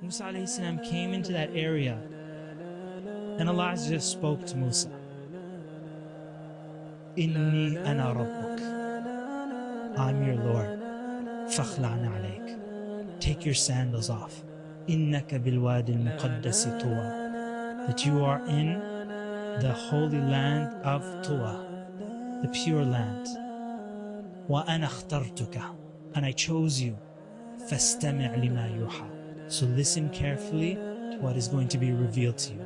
Musa alayhi salam came into that area, and Allah just spoke to Musa. Inni ana rabbuk. I'm your Lord. Fakhla'na alayk. Take your sandals off. Innaka bilwadi al-muqaddasi tuwa. That you are in the holy land of Tuwa, the pure land. Wa ana akhtartuka. And I chose you. Fastami' lima yuha. So listen carefully to what is going to be revealed to you.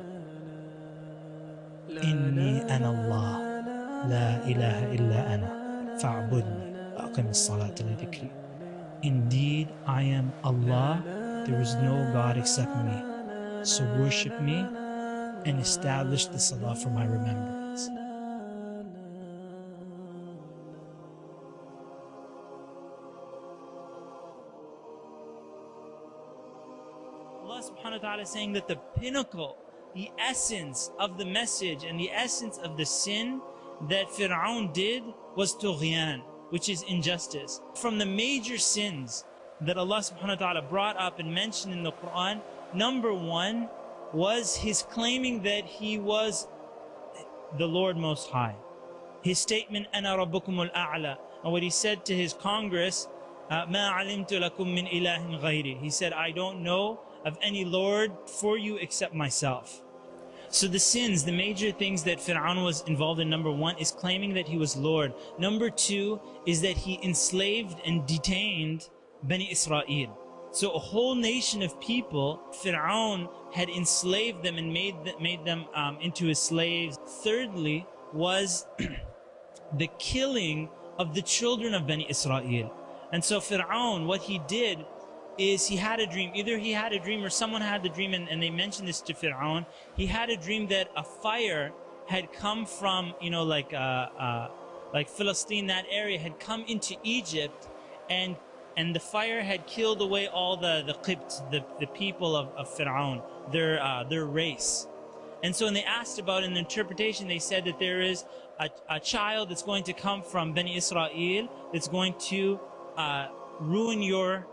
Inni ana Allah. La ilaha illa ana. Fa'budni. Aqim as-salata li dhikri. Indeed, I am Allah. There is no God except me. So worship me and establish the salah for my remembrance. Allah subhanahu wa ta'ala is saying that the pinnacle, the essence of the message and the essence of the sin that Pharaoh did was tughyan, which is injustice. From the major sins that Allah subhanahu wa ta'ala brought up and mentioned in the Quran, number one was his claiming that he was the Lord Most High. His statement, Ana Rabbukumul A'la, and what he said to his Congress, Ma alimtu lakum min ilahin ghayri. He said, I don't know of any Lord for you except myself. So the sins, the major things that Pharaoh was involved in, number one, is claiming that he was Lord. Number two is that he enslaved and detained Bani Israel. So a whole nation of people, Pharaoh had enslaved them and made them into his slaves. Thirdly was the killing of the children of Bani Israel. And so Pharaoh, what he did is he had a dream. Either he had a dream or someone had the dream, and they mentioned this to Pharaoh. He had a dream that a fire had come from, like Philistine, that area, had come into Egypt, and the fire had killed away all the Qibt, the people of Pharaoh, their race. And so when they asked about an interpretation, they said that there is a child that's going to come from Bani Israel that's going to ruin your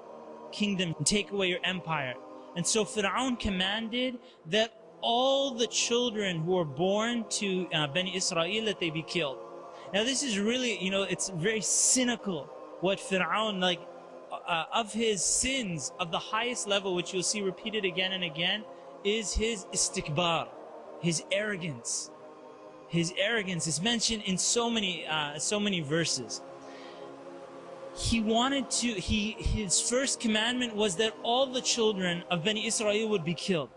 kingdom and take away your empire. And so Pharaoh commanded that all the children who were born to Bani Israel, that they be killed. Now this is really, it's very cynical what Pharaoh, of his sins of the highest level, which you'll see repeated again and again, is his istikbar, his arrogance. His arrogance is mentioned in so many verses. He wanted to, his first commandment was that all the children of Bani Israel would be killed.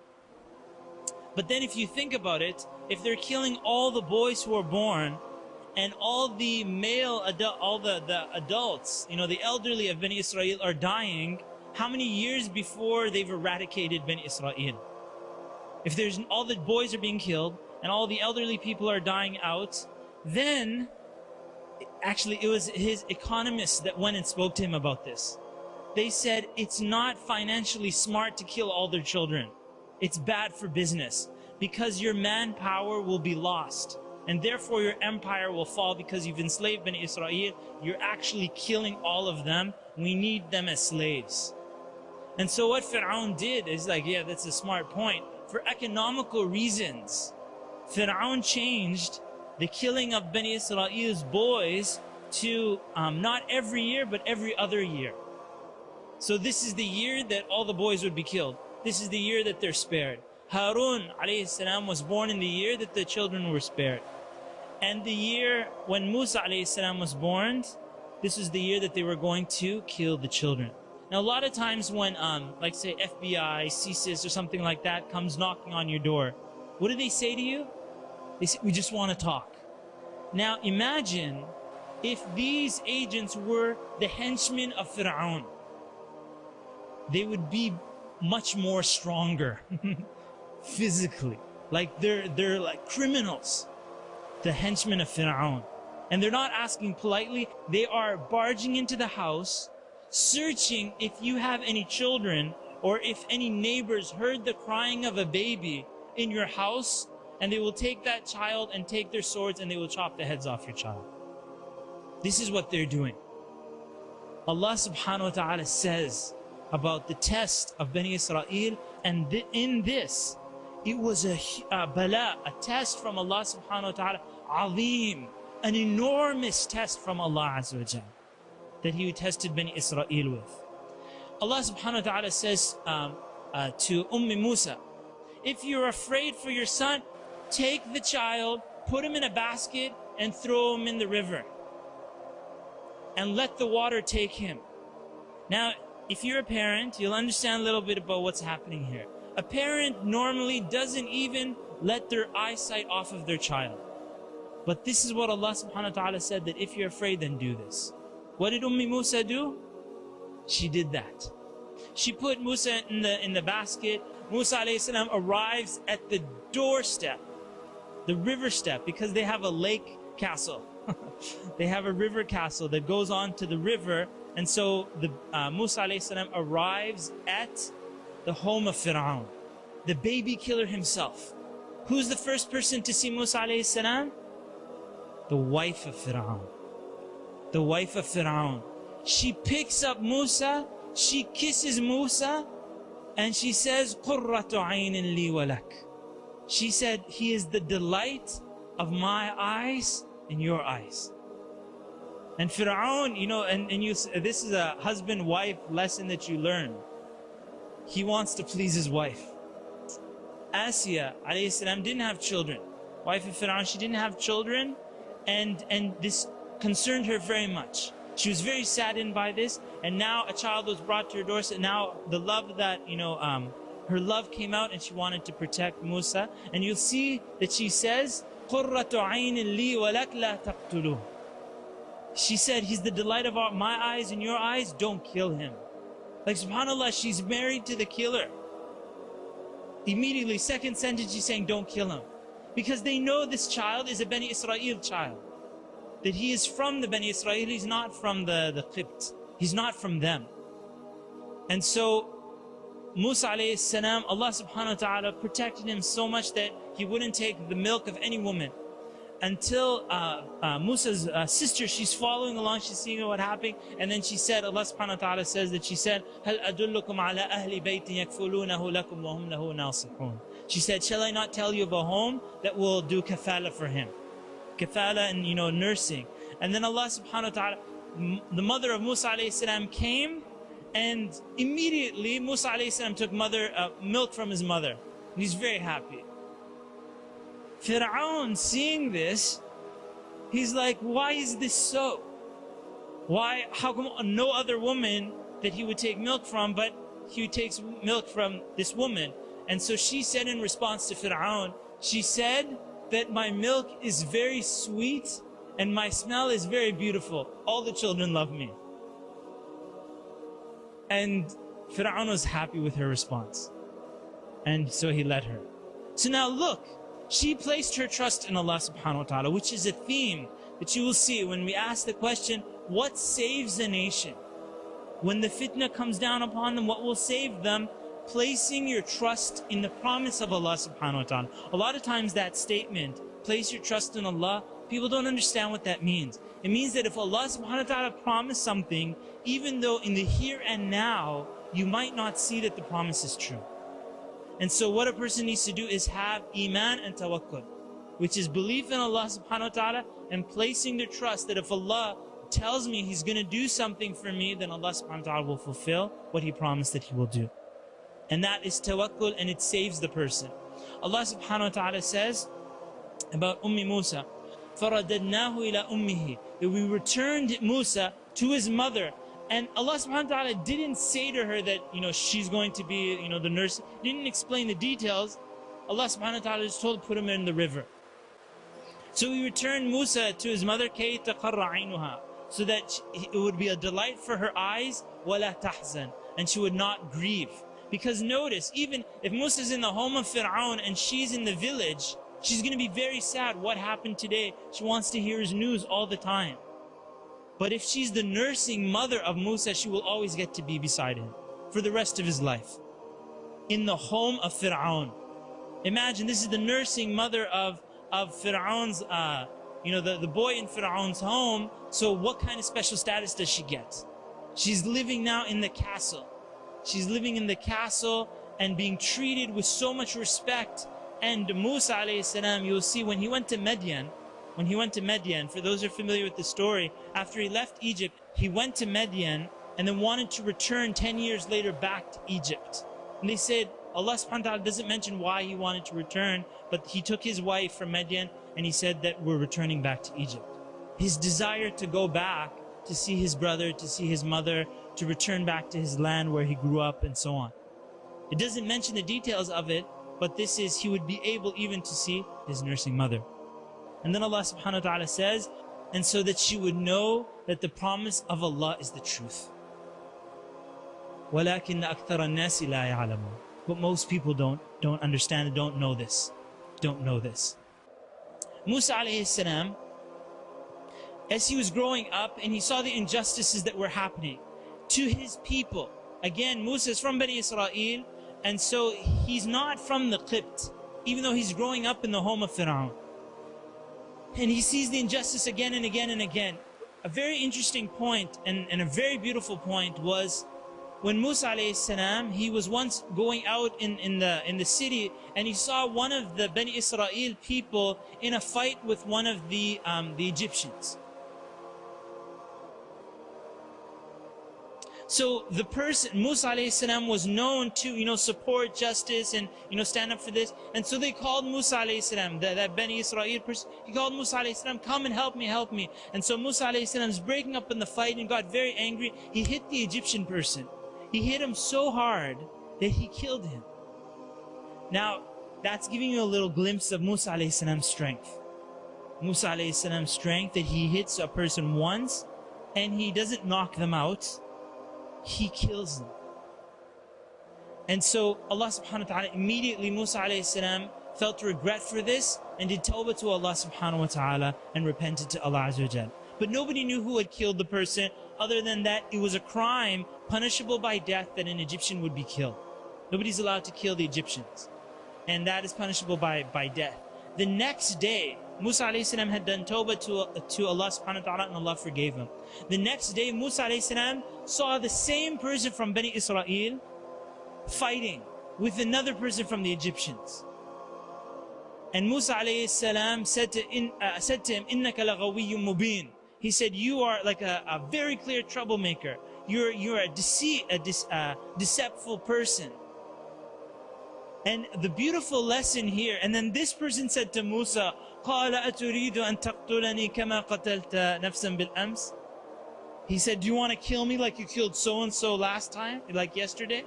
But then if you think about it, if they're killing all the boys who are born, and all the the adults, the elderly of Bani Israel are dying, how many years before they've eradicated Bani Israel? If there's all the boys are being killed, and all the elderly people are dying out, then actually, it was his economists that went and spoke to him about this. They said, it's not financially smart to kill all their children. It's bad for business, because your manpower will be lost. And therefore your empire will fall, because you've enslaved Bani Israel. You're actually killing all of them. We need them as slaves. And so what Pharaoh did is yeah, that's a smart point. For economical reasons, Pharaoh changed the killing of Bani Israel's boys to not every year, but every other year. So this is the year that all the boys would be killed. This is the year that they're spared. Harun alayhi salam was born in the year that the children were spared. And the year when Musa alayhi salam was born, this is the year that they were going to kill the children. Now a lot of times when, like say FBI, CSIS or something like that comes knocking on your door, what do they say to you? They say, we just want to talk. Now imagine if these agents were the henchmen of Pharaoh. They would be much more stronger physically. Like they're like criminals, the henchmen of Pharaoh. And they're not asking politely, they are barging into the house, searching if you have any children or if any neighbors heard the crying of a baby in your house, and they will take that child and take their swords and they will chop the heads off your child. This is what they're doing. Allah subhanahu wa ta'ala says about the test of Bani Israel, and in this, it was a bala, a test from Allah subhanahu wa ta'ala, azim, an enormous test from Allah Azza wa Jal, that He tested Bani Israel with. Allah subhanahu wa ta'ala says to Musa, if you're afraid for your son, take the child, put him in a basket, and throw him in the river. And let the water take him. Now, if you're a parent, you'll understand a little bit about what's happening here. A parent normally doesn't even let their eyesight off of their child. But this is what Allah subhanahu wa ta'ala said, that if you're afraid, then do this. What did Musa do? She did that. She put Musa in the basket. Musa alayhi salam arrives at the doorstep, the river step, because they have a lake castle. They have a river castle that goes on to the river. And so Musa alayhi salam arrives at the home of Pharaoh, the baby killer himself. Who's the first person to see Musa alayhi salam? The wife of Pharaoh. The wife of Pharaoh. She picks up Musa, she kisses Musa, and she says, قُرَّةُ عَيْنٍ لِي وَلَكَ. She said, he is the delight of my eyes and your eyes. And Pharaoh, this is a husband-wife lesson that you learn. He wants to please his wife. Asiyah alayhi salam didn't have children. Wife of Pharaoh, she didn't have children, and this concerned her very much. She was very saddened by this, and now a child was brought to her doorstep. Now the love that, her love came out, and she wanted to protect Musa. And you'll see that she says, قُرَّةُ عَيْنٍ لِي وَلَكَ لَا تَقْتُلُوهُ. She said, he's the delight of my eyes and your eyes, don't kill him. Like, subhanAllah, she's married to the killer. Immediately, second sentence, she's saying, don't kill him. Because they know this child is a Bani Israel child. That he is from the Bani Israel, he's not from the Qibt. He's not from them. And so, Musa alayhi salam, Allah subhanahu wa ta'ala protected him so much that he wouldn't take the milk of any woman. Until Musa's sister, she's following along, she's seeing what happened, and then she said, Allah subhanahu wa ta'ala says that she said, هَلْ أَدُلُّكُمْ عَلَىٰ أَهْلِ بَيْتٍ يَكْفُلُونَهُ لَكُمْ وَهُمْ لَهُ نَاصِحُونَ. She said, shall I not tell you of a home that will do kafala for him? Kafala and nursing. And then Allah subhanahu wa ta'ala, the mother of Musa alayhi salam came, and immediately Musa alayhi salam took milk from his mother. And he's very happy. Pharaoh, seeing this, he's like, why is this so? Why, how come no other woman that he would take milk from, but he takes milk from this woman? And so she said in response to Pharaoh, she said that my milk is very sweet and my smell is very beautiful. All the children love me. And Pharaoh was happy with her response. And so he let her. So now look, she placed her trust in Allah subhanahu wa ta'ala, which is a theme that you will see when we ask the question, what saves a nation? When the fitna comes down upon them, what will save them? Placing your trust in the promise of Allah subhanahu wa ta'ala. A lot of times that statement, place your trust in Allah, people don't understand what that means. It means that if Allah subhanahu wa ta'ala promised something, even though in the here and now, you might not see that the promise is true. And so what a person needs to do is have iman and tawakkul, which is belief in Allah subhanahu wa ta'ala and placing their trust that if Allah tells me He's going to do something for me, then Allah subhanahu wa ta'ala will fulfill what He promised that He will do. And that is tawakkul, and it saves the person. Allah subhanahu wa ta'ala says about Musa, فَرَدَدْنَاهُ إِلَىٰ أُمِّهِ, that we returned Musa to his mother. And Allah subhanahu wa ta'ala didn't say to her that, she's going to be, the nurse. Didn't explain the details. Allah subhanahu wa ta'ala just told, put him in the river. So we returned Musa to his mother, كَيْ تَقَرَّ عَيْنُهَا, so that it would be a delight for her eyes, وَلَا تَحْزَنْ, and she would not grieve. Because notice, even if Musa's in the home of Pharaoh and she's in the village, she's going to be very sad. What happened today? She wants to hear his news all the time. But if she's the nursing mother of Musa, she will always get to be beside him for the rest of his life. In the home of Pharaoh. Imagine, this is the nursing mother of Pharaoh's, the boy in Pharaoh's home. So what kind of special status does she get? She's living now in the castle. She's living in the castle and being treated with so much respect. And Musa alayhi salam, you'll see when he went to Midian, for those who are familiar with the story, after he left Egypt, he went to Midian and then wanted to return 10 years later back to Egypt. And they said, Allah subhanahu wa ta'ala doesn't mention why he wanted to return, but he took his wife from Midian and he said that we're returning back to Egypt. His desire to go back, to see his brother, to see his mother, to return back to his land where he grew up and so on. It doesn't mention the details of it, but this is, he would be able even to see his nursing mother. And then Allah subhanahu wa ta'ala says, and so that she would know that the promise of Allah is the truth. وَلَكِنَّ أَكْثَرَ النَّاسِ لَا يَعْلَمُونَ. But most people don't understand and don't know this. Musa alayhi salam, as he was growing up and he saw the injustices that were happening to his people. Again, Musa is from Bani Israel, and so he's not from the Qibt, even though he's growing up in the home of Pharaoh. And he sees the injustice again and again and again. A very interesting point and a very beautiful point was when Musa alayhi salam, he was once going out in the city and he saw one of the Bani Israel people in a fight with one of the Egyptians. So the person, Musa alayhi salam, was known to, support justice and, stand up for this. And so they called Musa alayhi salam, that Bani Israel person, he called Musa alayhi salam, come and help me. And so Musa alayhi salam is breaking up in the fight and got very angry. He hit the Egyptian person. He hit him so hard that he killed him. Now, that's giving you a little glimpse of Musa alayhi salam's strength. Musa alayhi salam's strength, that he hits a person once and he doesn't knock them out. He kills them. And so Allah subhanahu wa ta'ala immediately, Musa alayhi salam felt regret for this and did tawbah to Allah subhanahu wa ta'ala and repented to Allah azza wa jal. But nobody knew who had killed the person, other than that it was a crime punishable by death that an Egyptian would be killed. Nobody's allowed to kill the Egyptians. And that is punishable by death. The next day, Musa alayhi salam had done tawbah to Allah subhanahu wa ta'ala and Allah forgave him. The next day, Musa alayhi salam saw the same person from Bani Israel fighting with another person from the Egyptians. And Musa alayhi salam said to him, إِنَّكَ لَغَوِيٌّ مُبِينٌ. He said, you are like a very clear troublemaker. You're a deceitful person. And the beautiful lesson here, and then this person said to Musa, قَالَ أَتُرِيدُ أَن تَقْتُلَنِي كَمَا قَتَلْتَ نَفْسًا بِالْأَمْسِ. He said, do you want to kill me like you killed so-and-so last time, like yesterday?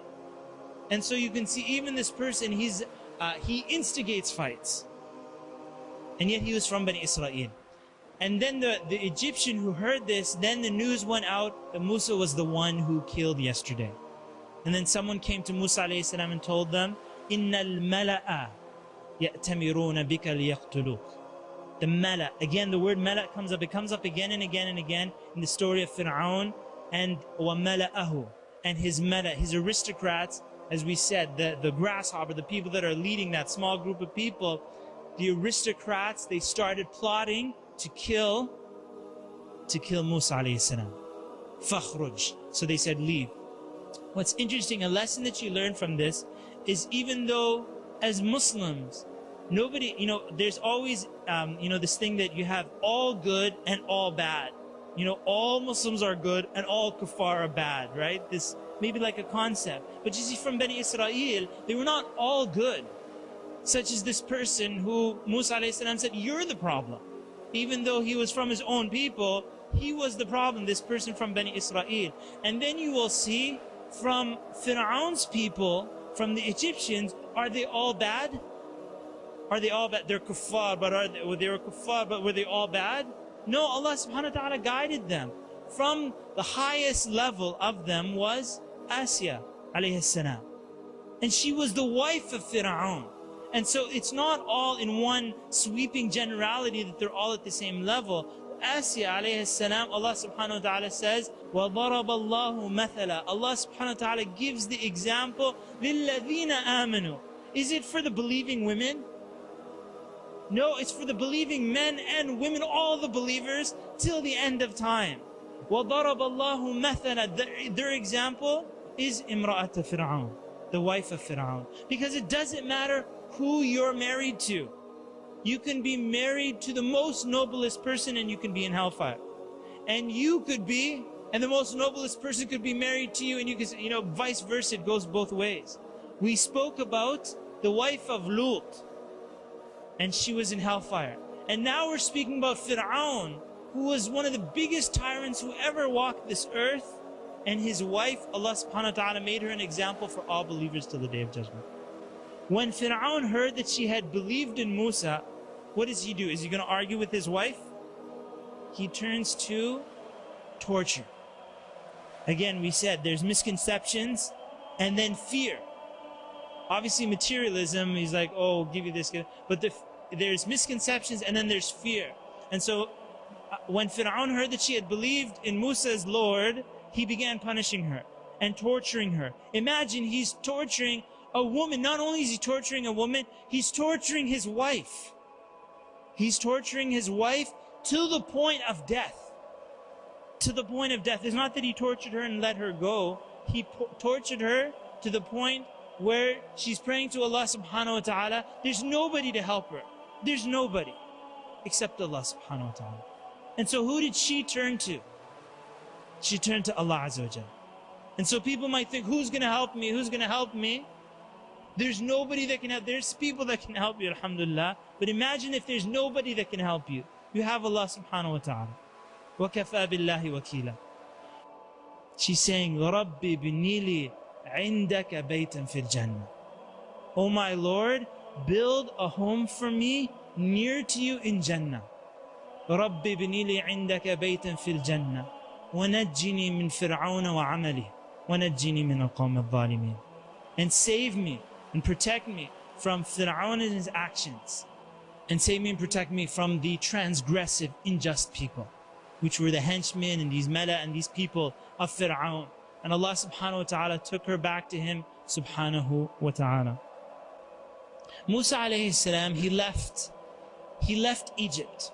And so you can see even this person, he instigates fights. And yet he was from Bani Israel. And then the Egyptian who heard this, then the news went out that Musa was the one who killed yesterday. And then someone came to Musa alayhi salam and told them, إِنَّ الْمَلَأَ يَأْتَمِرُونَ بِكَ لِيَقْتُلُوكَ. The mala, again the word mala comes up. It comes up again and again and again in the story of Pharaoh and وَمَلَأَهُ, and his mala, his aristocrats, as we said, the grasshopper, the people that are leading that small group of people, the aristocrats, they started plotting to kill Musa alayhi salam. فَخْرُجْ. So they said, leave. What's interesting, a lesson that you learn from this is, even though as Muslims, nobody, there's always, this thing that you have all good and all bad. All Muslims are good and all kuffar are bad, right? This maybe like a concept. But you see, from Bani Israel, they were not all good. Such as this person who Musa alayhi salam said, you're the problem. Even though he was from his own people, he was the problem, this person from Bani Israel. And then you will see from Pharaoh's people, from the Egyptians, are they all bad? Are they all bad? They're kuffar, but they were kuffar, but were they all bad? No, Allah subhanahu wa ta'ala guided them. From the highest level of them was Asya alayhi salam. And she was the wife of Pharaoh. And so it's not all in one sweeping generality that they're all at the same level. Asya alayhi salam, Allah subhanahu wa ta'ala says, وَضَرَبَ اللَّهُ مَثَلًا. Allah subhanahu wa ta'ala gives the example, لِلَّذِينَ آمَنُوا. Is it for the believing women? No, it's for the believing men and women, all the believers, till the end of time. وَضَرَبَ اللَّهُ مَثَلًا. Their example is imra'at Fir'aun, the wife of Fir'aun. Because it doesn't matter who you're married to. You can be married to the most noblest person and you can be in hellfire. And you could be, and the most noblest person could be married to you, and you could, vice versa, it goes both ways. We spoke about the wife of Lut, and she was in hellfire. And now we're speaking about Fir'aun, who was one of the biggest tyrants who ever walked this earth, and his wife, Allah subhanahu wa ta'ala made her an example for all believers till the Day of Judgment. When Fir'aun heard that she had believed in Musa, what does he do? Is he going to argue with his wife? He turns to torture. Again, we said there's misconceptions and then fear. Obviously materialism, he's like, oh, give you this. But there's misconceptions and then there's fear. And so when Fir'aun heard that she had believed in Musa as Lord, he began punishing her and torturing her. Imagine he's torturing a woman. Not only is he torturing a woman, he's torturing his wife. He's torturing his wife to the point of death. To the point of death. It's not that he tortured her and let her go. He tortured her to the point where she's praying to Allah subhanahu wa ta'ala. There's nobody to help her. There's nobody except Allah subhanahu wa ta'ala. And so who did she turn to? She turned to Allah Azza wa Jalla. And so people might think, who's going to help me? Who's going to help me? There's nobody that can help. There's people that can help you, alhamdulillah. But imagine if there's nobody that can help you. You have Allah subhanahu wa ta'ala. وَكَفَى بِاللَّهِ وَكِيلًا. She's saying, رَبِّ بِنِي لِي عِنْدَكَ بَيْتًا فِي الْجَنَّةِ. Oh my Lord, build a home for me near to you in Jannah. رَبِّ بِنِي لِي عِنْدَكَ بَيْتًا فِي الْجَنَّةِ وَنَجِّنِي مِنْ فِرْعَوْنَ وَعَمَلِهِ وَنَجِّنِي مِنَ الْقَوْمِ الظَّالِمِينَ. And save me and protect me from Fir'aun and his actions. And save me and protect me from the transgressive, unjust people, which were the henchmen and these mala and these people of Fir'aun. And Allah subhanahu wa ta'ala took her back to him subhanahu wa ta'ala. Musa alayhi salam, he left Egypt.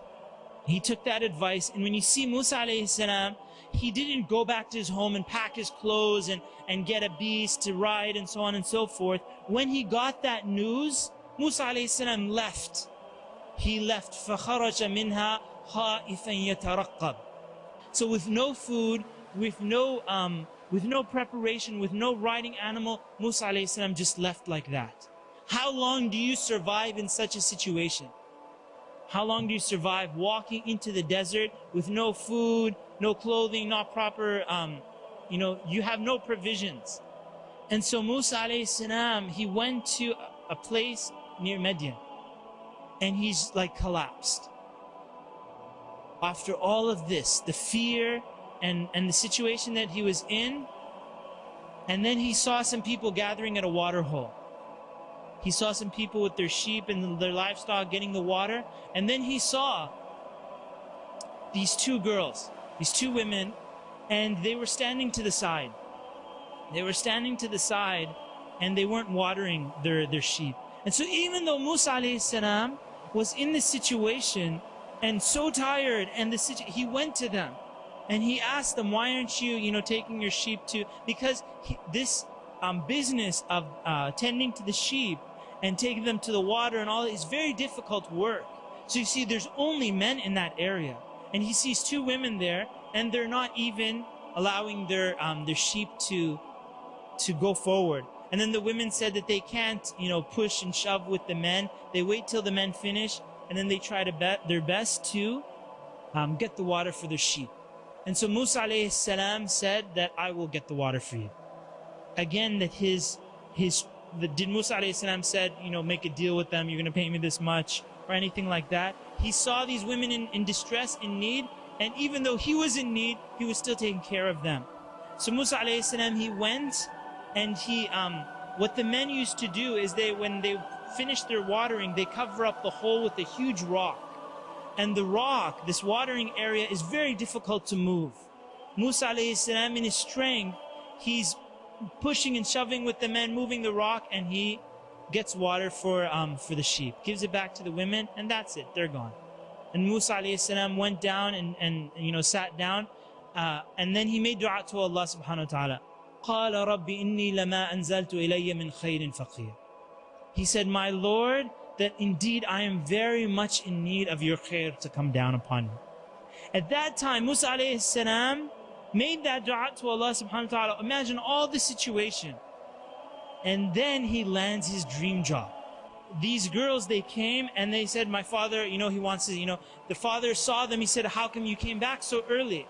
He took that advice, and when you see Musa alayhi salam, he didn't go back to his home and pack his clothes and get a beast to ride and so on and so forth. When he got that news, Musa alayhi salam left. He left. فَخَرَجَ مِنْهَا خَائِفًا يَتَرَقَّبْ. So with no food, with no preparation, with no riding animal, Musa alayhi salam just left like that. How long do you survive in such a situation? How long do you survive walking into the desert with no food, no clothing, not proper, you have no provisions. And so Musa alayhi salam, he went to a place near Midian, and he's like collapsed. After all of this, the fear and the situation that he was in, and then he saw some people gathering at a water hole. He saw some people with their sheep and their livestock getting the water. And then he saw these two girls, these two women, and they were standing to the side. They were standing to the side and they weren't watering their sheep. And so even though Musa alayhi salam was in this situation and so tired, and he went to them and he asked them, why aren't you, taking your sheep to, because this business of tending to the sheep and taking them to the water and all is very difficult work. So you see, there's only men in that area. And he sees two women there, and they're not even allowing their sheep to go forward. And then the women said that they can't, push and shove with the men. They wait till the men finish, and then they try their best to get the water for their sheep. And so Musa alayhi salam said that I will get the water for you. Again, that did Musa alayhi salam said, make a deal with them, you're going to pay me this much, or anything like that. He saw these women in distress, in need, and even though he was in need, he was still taking care of them. So Musa alayhi salam, he went, and what the men used to do is when they finished their watering, they cover up the hole with a huge rock. And the rock, this watering area, is very difficult to move. Musa alayhi salam, in his strength, he's pushing and shoving with the men, moving the rock, and he gets water for the sheep, gives it back to the women, and that's it, they're gone. And Musa alayhi salam went down and sat down, and then he made dua to Allah subhanahu wa ta'ala. قال رب إني لما أنزلت إلي من خير فقير. He said, my Lord, that indeed I am very much in need of your khair to come down upon me. At that time, Musa alayhi salam made that dua to Allah subhanahu wa ta'ala. Imagine all the situation. And then he lands his dream job. These girls, they came and they said, my father, he wants to, the father saw them. He said, how come you came back so early?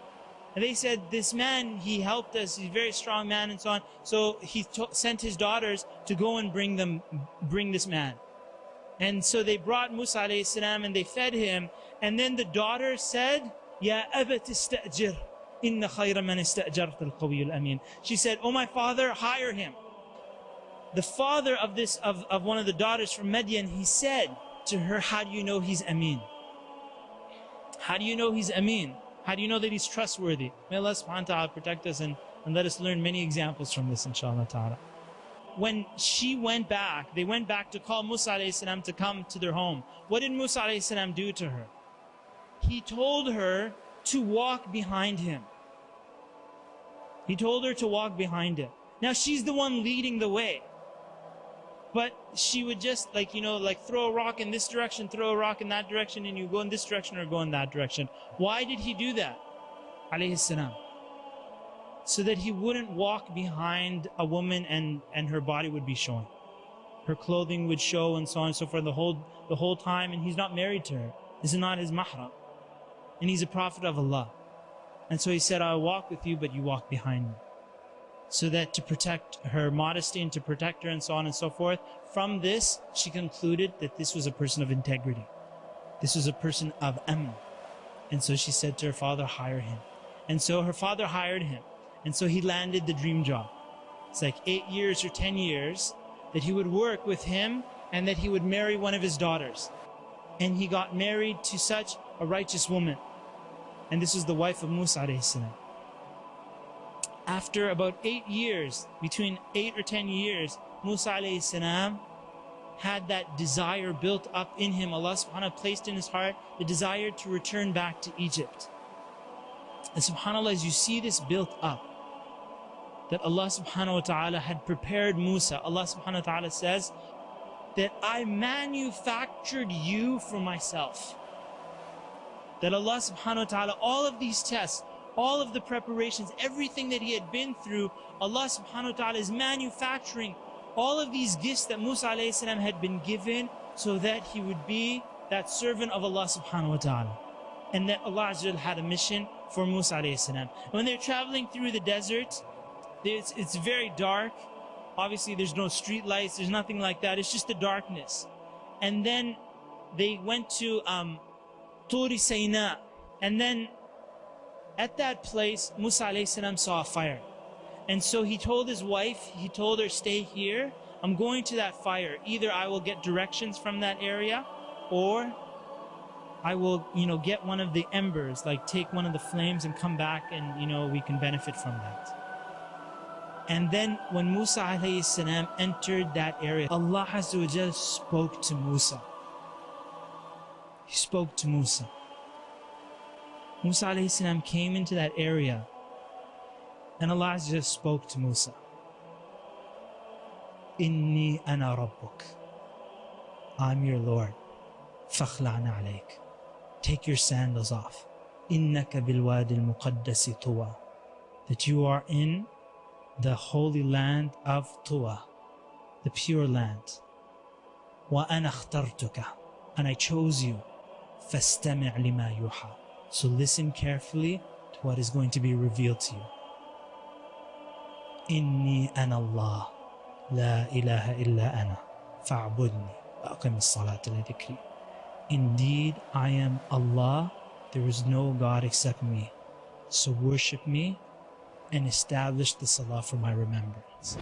And they said, this man, he helped us. He's a very strong man and so on. So he sent his daughters to go and bring this man. And so they brought Musa alayhi salam and they fed him. And then the daughter said, Ya abat istajir, inna khayra man istajart al-qawi al-amin. She said, oh my father, hire him. The father of one of the daughters from Madian, he said to her, how do you know he's Amin? How do you know he's Amin? How do you know that he's trustworthy? May Allah subhanahu wa ta'ala protect us and let us learn many examples from this, inshallah ta'ala. When she went back, they went back to call Musa alayhi salam to come to their home. What did Musa alayhi salam do to her? He told her to walk behind him. He told her to walk behind him. Now she's the one leading the way. But she would just throw a rock in this direction, throw a rock in that direction, and you go in this direction or go in that direction. Why did he do that? Alayhi salam. So that he wouldn't walk behind a woman and her body would be showing. Her clothing would show and so on and so forth the whole time, and he's not married to her. This is not his mahram. And he's a prophet of Allah. And so he said, I'll walk with you, but you walk behind me. So that to protect her modesty and to protect her and so on and so forth. From this, she concluded that this was a person of integrity. This was a person of amn. And so she said to her father, hire him. And so her father hired him. And so he landed the dream job. It's like 8 years or 10 years that he would work with him and that he would marry one of his daughters. And he got married to such a righteous woman. And this was the wife of Musa alayhi salam. After about 8 years, between 8 or 10 years, Musa alayhi salam had that desire built up in him. Allah subhanahu wa ta'ala placed in his heart the desire to return back to Egypt. And subhanAllah, as you see this built up, that Allah subhanahu wa ta'ala had prepared Musa. Allah subhanahu wa ta'ala says that I manufactured you for myself. That Allah subhanahu wa ta'ala, all of these tests, all of the preparations, everything that he had been through, Allah subhanahu wa ta'ala is manufacturing all of these gifts that Musa alayhi salam had been given so that he would be that servant of Allah subhanahu wa ta'ala. And that Allah Azza wa Jal had a mission for Musa alayhi salam. When they're traveling through the desert, it's very dark. Obviously there's no street lights, there's nothing like that, it's just the darkness. And then they went to Turi Sayna, and then at that place, Musa alayhi salam saw a fire. And so he told his wife, he told her, stay here. I'm going to that fire. Either I will get directions from that area, or I will, get one of the embers, like take one of the flames and come back and, we can benefit from that. And then when Musa alayhi salam entered that area, Allah Azza wa Jal spoke to Musa. He spoke to Musa. Musa alayhi salam came into that area and Allah Azza wa Jal spoke to Musa. Inni ana rabbuk. I'm your Lord. Fakhla'na alayk. Take your sandals off. Innaka bilwadi al-muqaddasi tuwa. That you are in the holy land of Tuwa, the pure land. Wa ana akhtartuka. And I chose you. Fastami' lima yuha. So listen carefully to what is going to be revealed to you. Inni ana Allah. La ilaha illa ana. Fa'budni. Wa aqim as-salata li dhikri. Indeed, I am Allah. There is no God except me. So worship me and establish the salah for my remembrance.